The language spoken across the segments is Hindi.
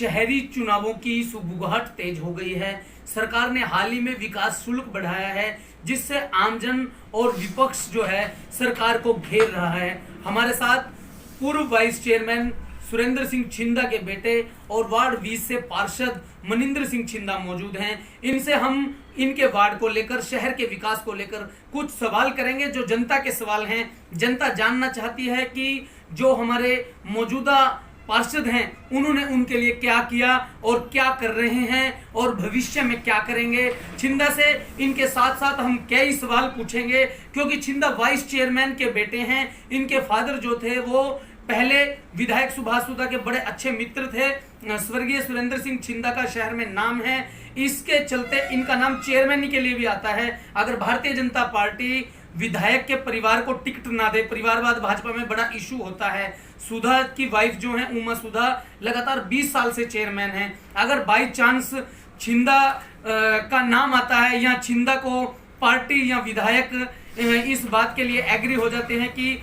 शहरी चुनावों की सुगबुगाहट तेज हो गई है। सरकार ने हाल ही में विकास शुल्क बढ़ाया है, जिससे आमजन और विपक्ष जो है सरकार को घेर रहा है। हमारे साथ पूर्व वाइस चेयरमैन सुरेंद्र सिंह छिंदा के बेटे और वार्ड 20 से पार्षद मनिंदर सिंह छिंदा मौजूद हैं। इनसे हम इनके वार्ड को लेकर, शहर के विकास को लेकर कुछ सवाल करेंगे, जो जनता के सवाल हैं। जनता जानना चाहती है कि जो हमारे मौजूदा पार्षद हैं उन्होंने उनके लिए क्या किया और क्या कर रहे हैं और भविष्य में क्या करेंगे। छिंदा से इनके साथ साथ हम कई सवाल पूछेंगे, क्योंकि छिंदा वाइस चेयरमैन के बेटे हैं। इनके फादर जो थे वो पहले विधायक सुभाष सुधा के बड़े अच्छे मित्र थे। स्वर्गीय सुरेंद्र सिंह छिंदा का शहर में नाम है, इसके चलते इनका नाम चेयरमैन के लिए भी आता है। अगर भारतीय जनता पार्टी विधायक के परिवार को टिकट ना दे, परिवारवाद भाजपा में बड़ा इशू होता है। सुधा की वाइफ जो है उमा सुधा लगातार 20 साल से चेयरमैन है। अगर बाई चांस छिंदा का नाम आता है या छिंदा को पार्टी या विधायक इस बात के लिए एग्री हो जाते हैं कि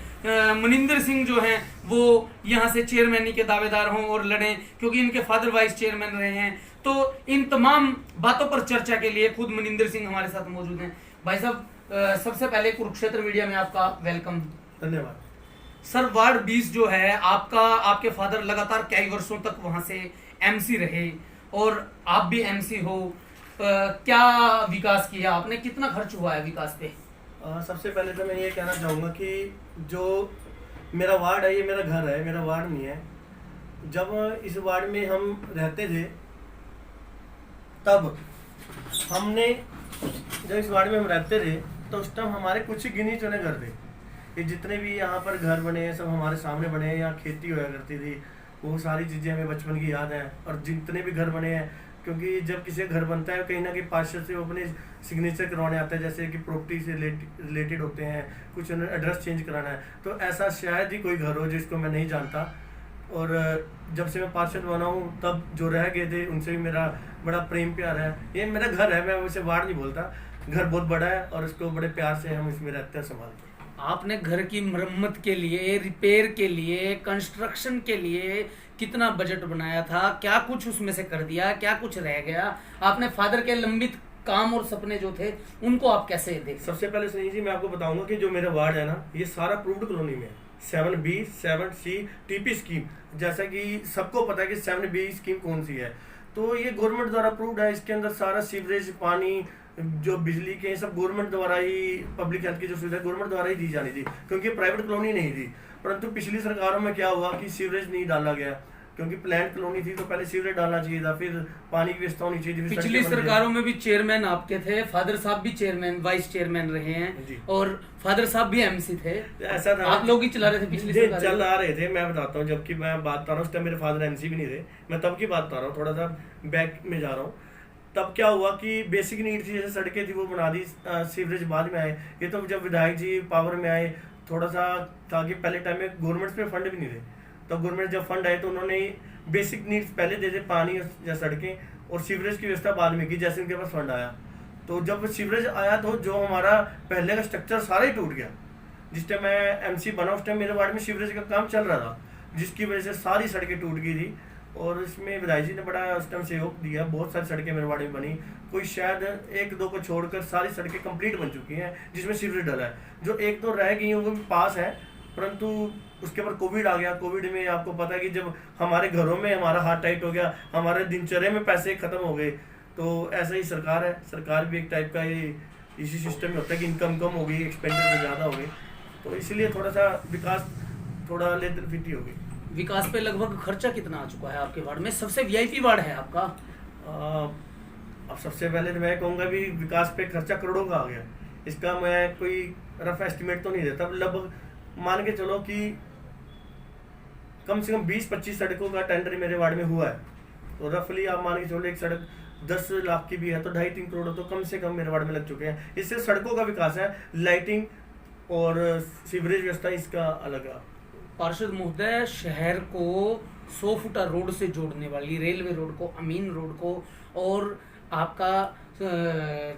मनिंदर सिंह जो हैं वो यहाँ से चेयरमैनी के दावेदार हों और लड़ें, क्योंकि इनके फादर वाइस चेयरमैन रहे हैं, तो इन तमाम बातों पर चर्चा के लिए खुद मनिंदर सिंह हमारे साथ मौजूद हैं। भाई साहब, सबसे पहले कुरुक्षेत्र मीडिया में आपका वेलकम। धन्यवाद सर, वार्ड 20 जो है आपके फादर लगातार कई वर्षों तक वहां से एमसी रहे और आप भी एमसी हो। क्या विकास किया आपने, कितना खर्च हुआ है विकास पे? सबसे पहले तो मैं ये कहना चाहूँगा कि जो मेरा वार्ड है ये मेरा घर है, मेरा वार्ड नहीं है। जब इस वार्ड में हम रहते थे तब हमने, जब इस वार्ड में हम रहते थे तो उस टाइम हमारे कुछ ही गिने चुने घर थे। ये जितने भी यहाँ पर घर बने हैं सब हमारे सामने बने हैं। यहाँ खेती होया करती थी, वो सारी चीज़ें हमें बचपन की याद है। और जितने भी घर बने हैं, क्योंकि जब किसी घर बनता है कहीं ना कहीं पार्षद से वो अपने सिग्नेचर करवाने आता है, जैसे कि प्रॉपर्टी से रिलेटेड होते हैं, कुछ एड्रेस चेंज कराना है, तो ऐसा शायद ही कोई घर हो जिसको मैं नहीं जानता। और जब से मैं पार्षद बना हूँ तब जो रह गए थे उनसे भी मेरा बड़ा प्रेम प्यार है। ये मेरा घर है, मैं उसे वार्ड नहीं बोलता। घर बहुत बड़ा है और इसको बड़े प्यार से हम इसमें रहते हैं, संभालते हैं। आपने घर की मरम्मत के लिए, रिपेयर के लिए, कंस्ट्रक्शन के लिए कितना बजट बनाया था? क्या कुछ उसमें से कर दिया, क्या कुछ रह गया? आपने फादर के लंबित काम और सपने जो थे उनको आप कैसे देख? सबसे पहले सुनिए जी, मैं आपको बताऊंगा कि जो मेरा वार्ड है ना, ये सारा अप्रूव्ड कॉलोनी में है। 7B 7C TP स्कीम, जैसा कि सबको पता है कि 7B स्कीम कौन सी है, तो ये गवर्नमेंट द्वारा अप्रूव्ड है। इसके अंदर सारा सीवरेज, पानी, जो बिजली के सब गवर्नमेंट द्वारा ही, पब्लिक हेल्थ की जो सुविधा गवर्नमेंट द्वारा ही दी जानी थी, क्योंकि प्राइवेट कॉलोनी नहीं थी। परंतु पिछली सरकारों में क्या हुआ कि सीवरेज नहीं डाला गया, क्योंकि प्लान कॉलोनी थी तो पहले सीवरेज डालना चाहिए था, फिर पानी की व्यवस्था होनी चाहिए थी। पिछली सरकारों में भी चेयरमैन आपके थे, फादर साहब भी चेयरमैन, वाइस चेयरमैन रहे हैं और फादर साहब भी एमसी थे। ऐसा था, आप लोग ही चला रहे थे पिछली सरकार? चल आ रहे थे, मैं बताता हूँ। जबकि मैं बात कर रहा हूँ उस टाइम मेरे फादर एमसी भी नहीं थे, मैं तब की बात कर रहा हूँ, थोड़ा सा बैक में जा रहा हूँ। तब क्या हुआ कि बेसिक नीड थी, जैसे सड़कें थी वो बना दी, सीवरेज बाद में आए। ये तो जब विधायक जी पावर में आए, थोड़ा सा था कि पहले टाइम में गवर्नमेंट पे फंड भी नहीं थे, तो गवर्नमेंट जब फंड आए तो उन्होंने बेसिक नीड्स पहले दे दे, पानी या सड़कें, और सीवरेज की व्यवस्था बाद में की जैसे उनके पास फंड आया। तो जब सीवरेज आया तो जो हमारा पहले का स्ट्रक्चर सारा ही टूट गया। जिस टाइम मैं एमसी बना उस टाइम मेरे वार्ड में सीवरेज का काम चल रहा था, जिसकी वजह से सारी सड़कें टूट गई थी। और इसमें विधायक जी ने बड़ा उस टाइम सहयोग दिया, बहुत सारी सड़कें मेरे वार्ड में बनी। कोई शायद 1-2 को छोड़कर सारी सड़कें कंप्लीट बन चुकी हैं, जिसमें सीवरेज डाला है। जो 1-2 रह गई हैं वो भी पास है, परंतु उसके बाद कोविड आ गया। कोविड में आपको पता है कि जब हमारे घरों में हमारा हाथ टाइट हो गया, हमारे दिनचर्या में पैसे खत्म हो गए, तो ऐसा ही सरकार है। सरकार भी एक टाइप का ये इसी सिस्टम में होता है कि इनकम कम हो गई, एक्सपेंडिचर ज़्यादा हो गई, तो इसीलिए थोड़ा सा विकास थोड़ा लेतर-फिटी हो गई। विकास पे लगभग खर्चा कितना आ चुका है आपके वार्ड में? सबसे वीआईपी वार्ड है आपका। अब सबसे पहले तो मैं कहूँगा भी विकास पे खर्चा करोड़ों का आ गया। इसका मैं कोई रफ एस्टिमेट तो नहीं देता, लगभग मान के चलो कि कम से कम 20-25 सड़कों का टेंडर मेरे वार्ड में हुआ है। तो रफली आप मान के चलो एक सड़क 10 लाख की भी है तो 2.5-3 करोड़ तो कम से कम मेरे वार्ड में लग चुके हैं। इससे सड़कों का विकास है, लाइटिंग और सीवरेज व्यवस्था इसका अलग है। पार्षद महोदय, शहर को 100 फुटा रोड से जोड़ने वाली रेलवे रोड को, अमीन रोड को, और आपका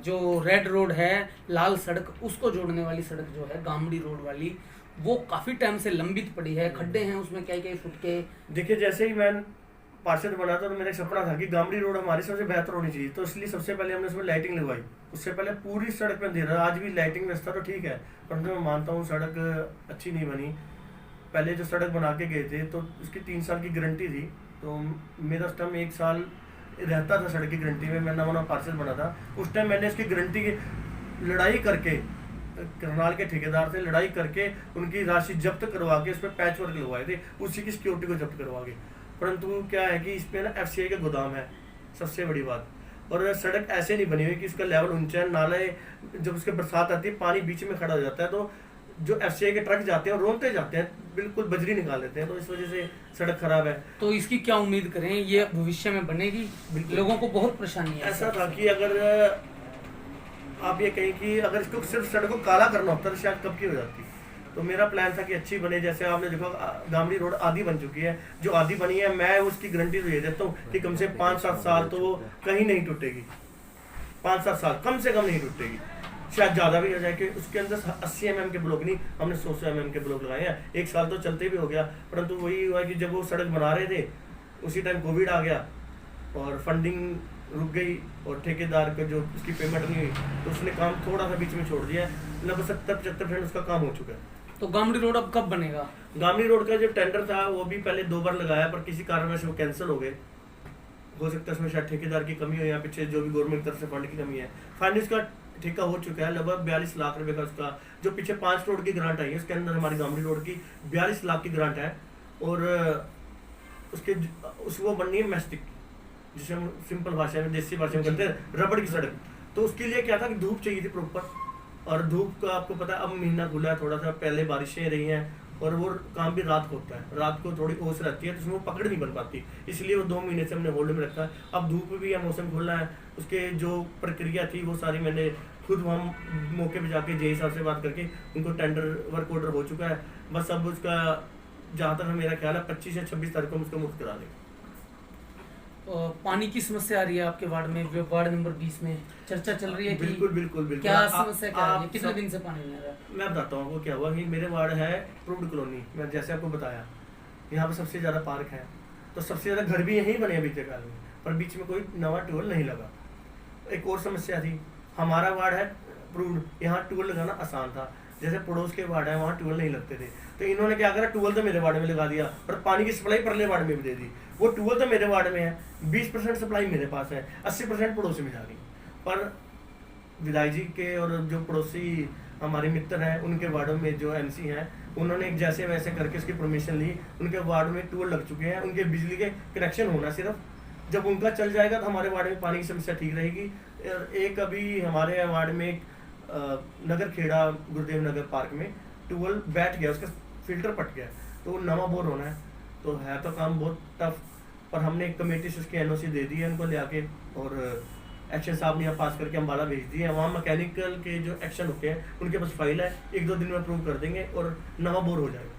जो रेड रोड है, लाल सड़क, उसको जोड़ने वाली सड़क जो है गामड़ी रोड वाली, वो काफ़ी टाइम से लंबित पड़ी है, खड्डे हैं उसमें कई फुट के। देखिए, जैसे ही मैं पार्षद बना था तो मेरा एक सपना था कि गामड़ी रोड हमारी सबसे बेहतर होनी चाहिए, तो इसलिए सबसे पहले हमने उसमें लाइटिंग लगवाई। उससे पहले पूरी सड़क में अंधेरा, आज भी लाइटिंग व्यवस्था तो ठीक है, परंतु मैं मानता हूँ सड़क अच्छी नहीं बनी। पहले जो सड़क बना के गए थे तो उसकी 3 साल की गारंटी थी, तो मेरा उस टाइम 1 साल रहता था सड़क की गारंटी में। मैं नवा पार्षद बना था, उस टाइम मैंने इसकी गारंटी की लड़ाई करके करनाल के ठेकेदार से लड़ाई करके उनकी राशि जब्त करवा के उस पर पैच वर्क लगवाए थे, उसी की सिक्योरिटी को जब्त करवा के। परंतु क्या है कि इस पे ना FCI का गोदाम है, सबसे बड़ी बात। और सड़क ऐसे नहीं बनी हुई कि उसका लेवल ऊंचा है, नाले जब उसके बरसात आती है पानी बीच में खड़ा हो जाता है, तो जो FCI के ट्रक जाते हैं रोनते जाते हैं, बिल्कुल बजरी निकाल देते हैं, तो इस वजह से सड़क खराब है। तो इसकी क्या उम्मीद करें, ये भविष्य में बनेगी? लोगों को बहुत परेशानी है। ऐसा था कि अगर आप ये कहें कि अगर इसको सिर्फ सड़क को काला करना होता तो शायद कब की हो जाती। तो मेरा प्लान था कि अच्छी बने, जैसे आपने देखा गामड़ी रोड आधी बन चुकी है, जो आधी बनी है मैं उसकी गारंटी दे देता हूँ कि कम से 5-7 साल तो वो कहीं नहीं टूटेगी। 5-7 साल कम से कम नहीं टूटेगी, शायद ज़्यादा भी हो जाए कि उसके अंदर 80 mm के ब्लॉक नहीं, हमने 100 mm के ब्लॉक लगाए हैं। 1 साल तो चलते भी हो गया, परंतु वही हुआ कि जब वो सड़क बना रहे थे उसी टाइम कोविड आ गया और फंडिंग रुक गई और ठेकेदार को जो उसकी पेमेंट नहीं हुई तो उसने काम थोड़ा सा बीच में छोड़ दिया। लगभग 70-75% उसका काम हो चुका है। तो गामड़ी रोड अब कब बनेगा? गामड़ी रोड का जो टेंडर था वो भी पहले 2 बार लगाया, पर किसी कारणवश वो कैंसिल हो गए। हो सकता है उसमें शायद ठेकेदार की कमी हो या पीछे जो भी गवर्नमेंट की तरफ से फंड की कमी है। फाइनली उसका ठेका हो चुका है, लगभग 42 लाख रुपए का उसका, जो पीछे 5 करोड़ की ग्रांट आई है उसके अंदर हमारी गामड़ी रोड की 42 लाख की ग्रांट है। और वो बननी है मैस्टिक, जिसे हम सिंपल भाषा में देसी भाषा में कहते हैं रबड़ की सड़क। तो उसके लिए क्या था कि धूप चाहिए थी प्रॉपर, और धूप का आपको पता है अब महीना खुला है, थोड़ा सा पहले बारिशें रही हैं और वो काम भी रात को होता है, रात को थोड़ी ओस रहती है तो उसमें वो पकड़ नहीं बन पाती, इसलिए वो 2 महीने से हमने होल्ड में रखा है। अब धूप भी है, मौसम खुला है, उसके जो प्रक्रिया थी वो सारी मैंने खुद वहाँ मौके पे जाके जे साहब से बात करके उनको टेंडर वर्क ऑर्डर हो चुका है। बस अब उसका जहाँ तक मेरा ख्याल है 25 या 26 तारीख को हम उसको मुक्त करा देंगे। पानी की समस्या आ रही है आपके वार्ड में, वार्ड नंबर 20 में चर्चा चल रही है कि बिल्कुल क्या समस्या क्या है, कितने दिन से पानी नहीं आ रहा? मैं बताता हूँ आपको क्या हुआ कि मेरे वार्ड है प्रूव्ड कॉलोनी, मैं जैसे आपको बताया यहाँ पर सबसे ज़्यादा पार्क है, तो सबसे ज़्यादा घर भी यहीं बने हैं बीते काल में, पर बीच में कोई नवा ट्यूबवेल नहीं लगा। एक और समस्या थी, हमारा वार्ड है प्रूव्ड, यहाँ ट्यूबवेल लगाना आसान था, जैसे पड़ोस के वार्ड है वहाँ ट्यूबवेल नहीं लगते थे, तो इन्होंने क्या करा ट्यूबवेल तो मेरे वार्ड में लगा दिया और पानी की सप्लाई परले वार्ड में भी दे दी। वो ट्यूबवेल तो मेरे वार्ड में है, 20% सप्लाई मेरे पास है, 80% पड़ोसी में जा रही। पर विधायक जी के और जो पड़ोसी हमारे मित्र हैं उनके वार्डों में जो MC हैं उन्होंने जैसे वैसे करके उसकी परमिशन ली, उनके वार्ड में ट्यूबवेल लग चुके हैं, उनके बिजली के कनेक्शन होना सिर्फ, जब उनका चल जाएगा तो हमारे वार्ड में पानी की समस्या ठीक रहेगी। एक अभी हमारे वार्ड में नगर खेड़ा गुरुदेव नगर पार्क में ट्यूबवेल बैठ गया, उसका फिल्टर पट गया, तो नवा बोर होना है, तो है तो काम बहुत टफ, पर हमने एक कमेटी से उसकी NOC दे दी है उनको ले आके, और एक्शन साहब ने यहाँ पास करके अम्बाला भेज दिए हैं। वहाँ मैकेनिकल के जो एक्शन होते हैं उनके पास फाइल है, 1-2 दिन में अप्रूव कर देंगे और नवा बोर हो जाएगा।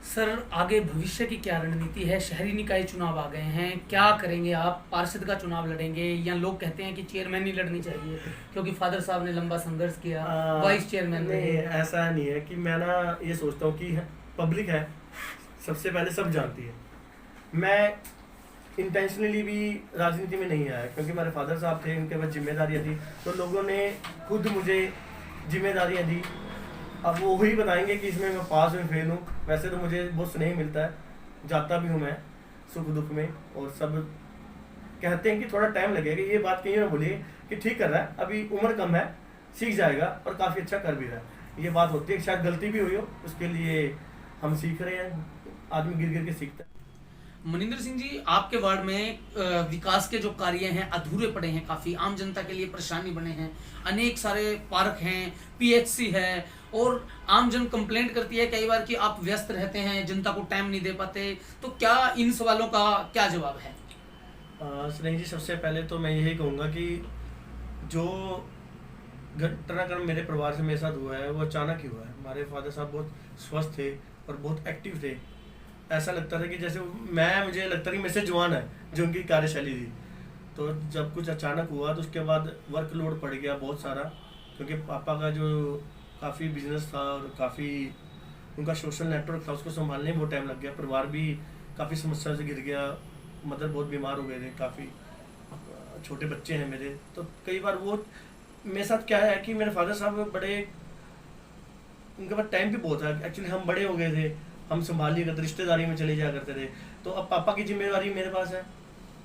सर आगे भविष्य की क्या रणनीति है? शहरी निकाय चुनाव आ गए हैं, क्या करेंगे आप? पार्षद का चुनाव लड़ेंगे या लोग कहते हैं कि चेयरमैन ही लड़नी चाहिए क्योंकि फादर साहब ने लंबा संघर्ष किया, वाइस चेयरमैन नहीं, ऐसा नहीं है कि मैं ना ये सोचता हूँ कि पब्लिक है सबसे पहले सब जानती है। मैं इंटेंशनली भी राजनीति में नहीं आया क्योंकि मेरे फादर साहब थे, उनके पास जिम्मेदारियाँ थी, तो लोगों ने खुद मुझे जिम्मेदारियाँ दी। अब वो ही बताएंगे कि इसमें मैं पास में फेल हूँ। वैसे तो मुझे बहुत स्नेह मिलता है, जाता भी हूँ मैं सुख दुख में, और सब कहते हैं कि थोड़ा टाइम लगेगा, ये बात कहीं ना बोलिए कि ठीक कर रहा है, अभी उम्र कम है, सीख जाएगा और काफ़ी अच्छा कर भी रहा है। ये बात होती है, शायद गलती भी हुई हो, उसके लिए हम सीख रहे हैं, आदमी गिर गिर के सीखता है। मनिंदर सिंह जी, आपके वार्ड में विकास के जो कार्य हैं अधूरे पड़े हैं, काफ़ी आम जनता के लिए परेशानी बने हैं, अनेक सारे पार्क हैं, PHC है, और आम जन कंप्लेंट करती है कई बार कि आप व्यस्त रहते हैं, जनता को टाइम नहीं दे पाते, तो क्या इन सवालों का क्या जवाब है? स्नेह जी, सबसे पहले तो मैं यही कहूँगा कि जो घटनाक्रम मेरे परिवार से मेरे साथ हुआ है वो अचानक ही हुआ है। हमारे फादर साहब बहुत स्वस्थ थे और बहुत एक्टिव थे, ऐसा लगता था कि जैसे मुझे लगता था कि मेरे से जवान है जो उनकी कार्यशैली थी। तो जब कुछ अचानक हुआ तो उसके बाद वर्कलोड पड़ गया बहुत सारा, क्योंकि पापा का जो काफ़ी बिजनेस था और काफ़ी उनका सोशल नेटवर्क था, उसको संभालने में बहुत टाइम लग गया। परिवार भी काफ़ी समस्या से गिर गया, मदर बहुत बीमार हो गए थे, काफ़ी छोटे बच्चे हैं मेरे, तो कई बार वो मेरे साथ क्या है कि मेरे फादर साहब बड़े, उनके पास टाइम भी बहुत है, एक्चुअली हम बड़े हो गए थे, हम संभाल लिया करते, रिश्तेदारी में चले जाया करते थे, तो अब पापा की जिम्मेवारी मेरे पास है,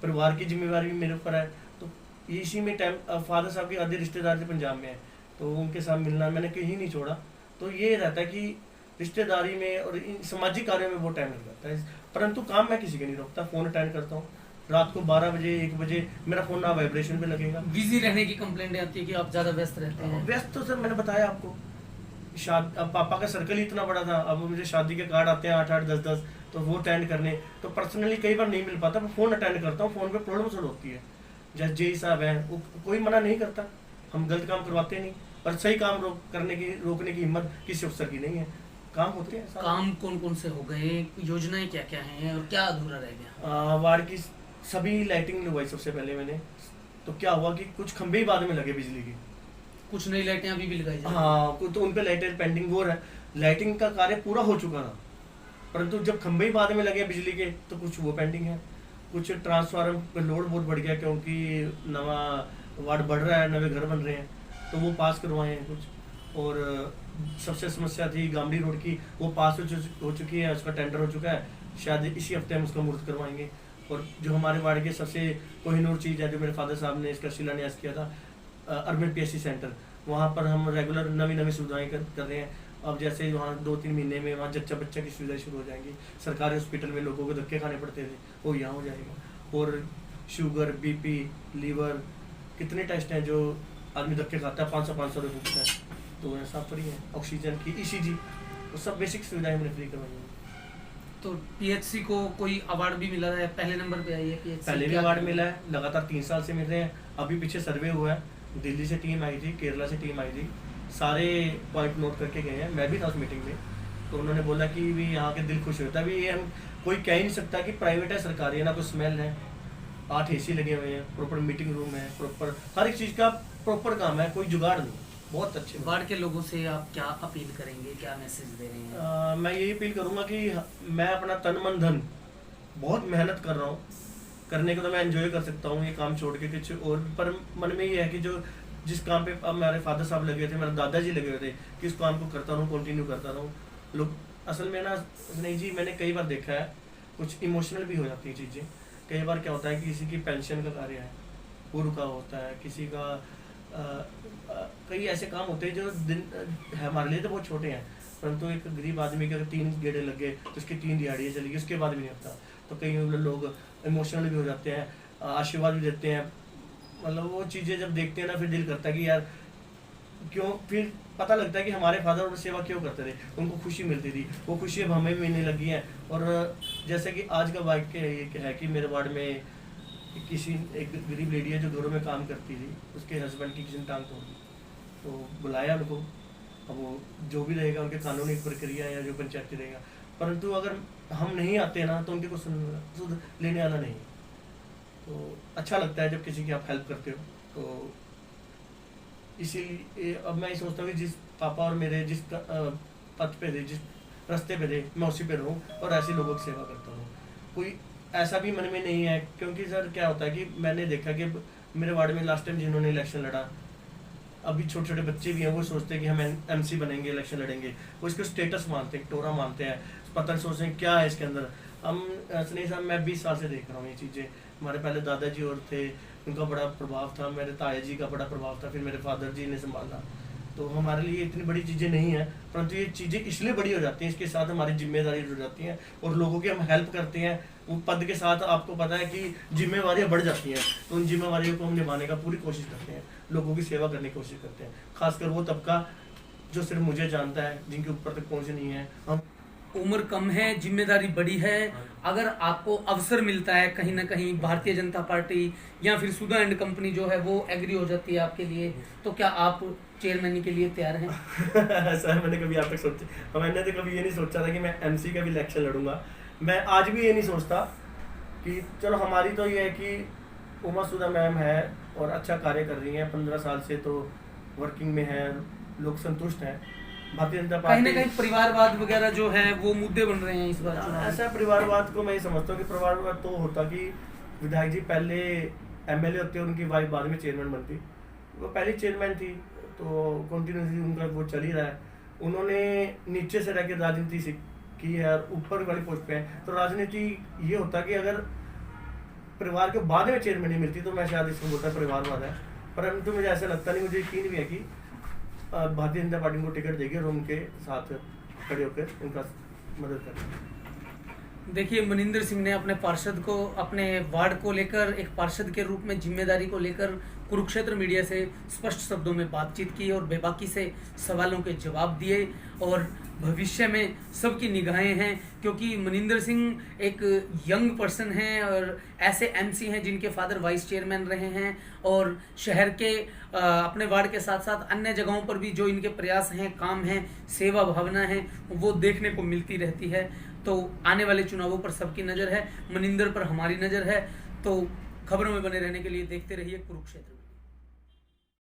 परिवार की जिम्मेवारी भी मेरे ऊपर है, तो इसी में टाइम, फादर साहब के आधे रिश्तेदार थे पंजाब में, तो उनके साथ मिलना मैंने कहीं नहीं छोड़ा। तो ये रहता है कि रिश्तेदारी में और इन सामाजिक कार्यों में बहुत टाइम लग जाता है, परंतु काम मैं किसी के नहीं रोकता, फ़ोन अटेंड करता हूँ, रात को 12 बजे 1 बजे मेरा फ़ोन ना वाइब्रेशन पे लगेगा। बिजी रहने की कंप्लेंट आती है कि आप ज्यादा व्यस्त रहते हैं। व्यस्त तो सर मैंने बताया आपको, अब पापा का सर्कल ही इतना बड़ा था, अब मुझे शादी के कार्ड आते हैं 8-8 10-10, तो वो अटेंड करने, तो पर्सनली कई बार नहीं मिल पाता, मैं फ़ोन अटेंड करता हूँ, फ़ोन पे प्रॉब्लम सॉल्व होती है। जैसे जेई साहब हैं, वो कोई मना नहीं करता, हम गलत काम करवाते नहीं, पर सही काम रोकने की हिम्मत किसी अफसर की नहीं है, काम होते हैं। काम कौन कौन से हो गए, योजनाएं क्या क्या हैं और क्या अधूरा रह गया? वार्ड की सभी लाइटिंग लगवाई सबसे पहले मैंने, तो क्या हुआ कि कुछ खंभे ही बाद में लगे बिजली की, कुछ नई लाइटें अभी भी लगाई जा रही हैं। हाँ, तो उन पे लाइटें पेंडिंग वो है, लाइटिंग का कार्य पूरा हो चुका था, परंतु जब खंभे ही बाद में लगे बिजली के तो कुछ वो पेंडिंग है, कुछ ट्रांसफार्मर पे लोड बहुत बढ़ गया क्योंकि नवा वार्ड बढ़ रहा है, नए घर बन रहे हैं, तो वो पास करवाए हैं कुछ, और सबसे समस्या थी गामड़ी रोड की, वो पास हो चुकी है, उसका टेंडर हो चुका है, शायद इसी हफ्ते हम उसका मुहूर्त करवाएंगे। और जो हमारे वार्ड के सबसे कोहिनूर चीज़ है, जो मेरे फादर साहब ने इसका शिलान्यास किया था, अर्बन पीएचसी सेंटर, वहाँ पर हम रेगुलर नवी सुविधाएं कर रहे हैं। अब जैसे वहाँ 2-3 महीने में वहाँ जच्चा बच्चा की सुविधाएं शुरू हो जाएंगी, सरकारी हॉस्पिटल में लोगों को धक्के खाने पड़ते थे, वो यहाँ हो जाएगा। और शुगर, बीपी, लीवर, कितने टेस्ट हैं जो आदमी धक्के खाता है, 500 रुपये पूछता है, तो वो सब फ्री है। ऑक्सीजन की, ईसीजी, वो सब बेसिक सुविधाएं हमने फ्री करवाई हैं। तो पीएचसी को कोई अवार्ड भी मिला है, पहले नंबर पे आई है पीएचसी? पहले भी अवार्ड मिला है, लगातार 3 साल से मिल रहे हैं। अभी पीछे सर्वे हुआ है, दिल्ली से टीम आई थी, केरला से टीम आई थी, सारे पॉइंट नोट करके गए हैं, मैं भी था उस मीटिंग में, तो उन्होंने बोला कि भी यहाँ के दिल खुश होता है। भी ये हम कोई कह ही नहीं सकता कि प्राइवेट है सरकारी है, ना कोई स्मेल है, 8 AC लगे हुए हैं, प्रॉपर मीटिंग रूम है, प्रॉपर हर एक चीज़ का प्रॉपर काम है, कोई जुगाड़ नहीं, बहुत अच्छे। वार्ड के लोगों से आप क्या अपील करेंगे, क्या मैसेज दे रहे हैं? मैं यही अपील करूँगा कि मैं अपना तन मन धन बहुत मेहनत कर रहा हूँ, करने को तो मैं एंजॉय कर सकता हूँ ये काम छोड़ के कुछ और, पर मन में ये है कि जो जिस काम पे अब मेरे फादर साहब लगे थे, मेरे दादाजी लगे हुए थे, कि उस काम को करता रहूँ, कंटिन्यू करता रहूँ। लोग असल में ना, नहीं जी, मैंने कई बार देखा है, कुछ इमोशनल भी हो जाती हैं चीज़ें। कई बार क्या होता है कि किसी की पेंशन का कार्य है, वो रुका होता है, किसी का कई ऐसे काम होते हैं जो दिन हमारे लिए तो बहुत छोटे हैं, परंतु एक गरीब आदमी के अगर 3 गेड़े लग गए तो उसकी 3 दिहाड़ियाँ चली गई, उसके बाद भी नहीं होता। तो कई लोग इमोशनल भी हो जाते हैं, आशीर्वाद भी देते हैं, मतलब वो चीज़ें जब देखते हैं ना, फिर दिल करता है कि यार क्यों, फिर पता लगता है कि हमारे फादर और सेवा क्यों करते थे, उनको खुशी मिलती थी, वो खुशी अब हमें भी मिलने लगी है। और जैसे कि आज का वाक्य ये है कि मेरे वार्ड में किसी एक गरीब लेडी है जो घरों में काम करती थी, उसके हस्बैंड की किसी ने टांग तोड़ दी, तो बुलाया उनको, अब वो जो भी रहेगा उनके कानूनी प्रक्रिया या जो पंचायती रहेगा, परंतु अगर हम नहीं आते ना तो उनके कुछ सुध लेने वाला नहीं। तो अच्छा लगता है जब किसी की आप हेल्प करते हो, तो इसीलिए अब मैं ये सोचता हूँ कि जिस पापा और मेरे जिस पथ पे थे, जिस रास्ते पे थे, मैं उसी पे रहूँ और ऐसे लोगों की सेवा करता हूँ। कोई ऐसा भी मन में नहीं है, क्योंकि सर क्या होता है कि मैंने देखा कि मेरे वार्ड में लास्ट टाइम जिन्होंने इलेक्शन लड़ा, अभी छोटे छोटे बच्चे भी हैं, वो सोचते हैं कि हम MC बनेंगे, इलेक्शन लड़ेंगे, वो इसको स्टेटस मानते हैं, टोरा मानते हैं, पता नहीं सोचते हैं क्या है इसके अंदर। हम नहीं साहब, मैं 20 साल से देख रहा हूँ ये चीज़ें। हमारे पहले दादाजी और थे, उनका बड़ा प्रभाव था, मेरे ताया जी का बड़ा प्रभाव था, फिर मेरे फादर जी ने संभाला, तो हमारे लिए इतनी बड़ी चीज़ें नहीं हैं, परंतु ये चीज़ें इसलिए बड़ी हो जाती हैं, इसके साथ हमारी जिम्मेदारी जुड़ जाती हैं और लोगों की हम हेल्प करते हैं। वो पद के साथ आपको पता है कि जिम्मेवारियाँ बढ़ जाती हैं, तो उन जिम्मेवारियों को हम निभाने का पूरी कोशिश करते हैं, लोगों की सेवा करने की कोशिश करते हैं, खासकर वो तबका जो सिर्फ मुझे जानता है, जिनके ऊपर तक पहुँचे नहीं है। हम उम्र कम है, जिम्मेदारी बड़ी है, अगर आपको अवसर मिलता है कहीं ना कहीं, भारतीय जनता पार्टी या फिर सुधा एंड कंपनी जो है वो एग्री हो जाती है आपके लिए, तो क्या आप चेयरमैन के लिए तैयार हैं? सर मैंने कभी आज तक सोचा, मैंने तो कभी ये नहीं सोचा था कि मैं MC का भी इलेक्शन लड़ूंगा। मैं आज भी ये नहीं सोचता कि चलो, हमारी तो ये है कि उमा सुधा मैम है और अच्छा कार्य कर रही हैं, 15 साल से तो वर्किंग में है, लोग संतुष्ट हैं, भारतीय जनता कहीं ना पार्टी कहीं परिवारवाद वगैरह जो है वो मुद्दे बन रहे हैं इस बार चुनाव में। ऐसा परिवारवाद को मैं ये समझता हूँ कि परिवारवाद तो होता कि विधायक जी पहले एमएलए होते, उनकी वाइफ बाद में चेयरमैन बनती, वो पहली चेयरमैन थी तो कंटिन्यूसली उनका वो चल ही रहा है। उन्होंने नीचे से रह के राजनीति की है और ऊपर वाली पोस्ट पे है, तो राजनीति ये होता कि अगर परिवार के बाद में चेयरमैन नहीं मिलती तो मैं शायद इसको बोलता परिवारवाद है। परंतु मुझे ऐसा लगता नहीं, मुझे यकीन भी है कि भारतीय जनता पार्टी को टिकट देगी और उनके साथ खड़े होकर उनका मदद करेंगे। देखिए, मनिंदर सिंह ने अपने पार्षद को, अपने वार्ड को लेकर एक पार्षद के रूप में जिम्मेदारी को लेकर कुरुक्षेत्र मीडिया से स्पष्ट शब्दों में बातचीत की और बेबाकी से सवालों के जवाब दिए। और भविष्य में सबकी निगाहें हैं, क्योंकि मनिंदर सिंह एक यंग पर्सन हैं और ऐसे एमसी हैं जिनके फादर वाइस चेयरमैन रहे हैं, और शहर के अपने वार्ड के साथ साथ अन्य जगहों पर भी जो इनके प्रयास हैं, काम हैं, सेवा भावना है, वो देखने को मिलती रहती है। तो आने वाले चुनावों पर सबकी नज़र है, मनिंदर पर हमारी नज़र है। तो खबरों में बने रहने के लिए देखते रहिए कुरुक्षेत्र।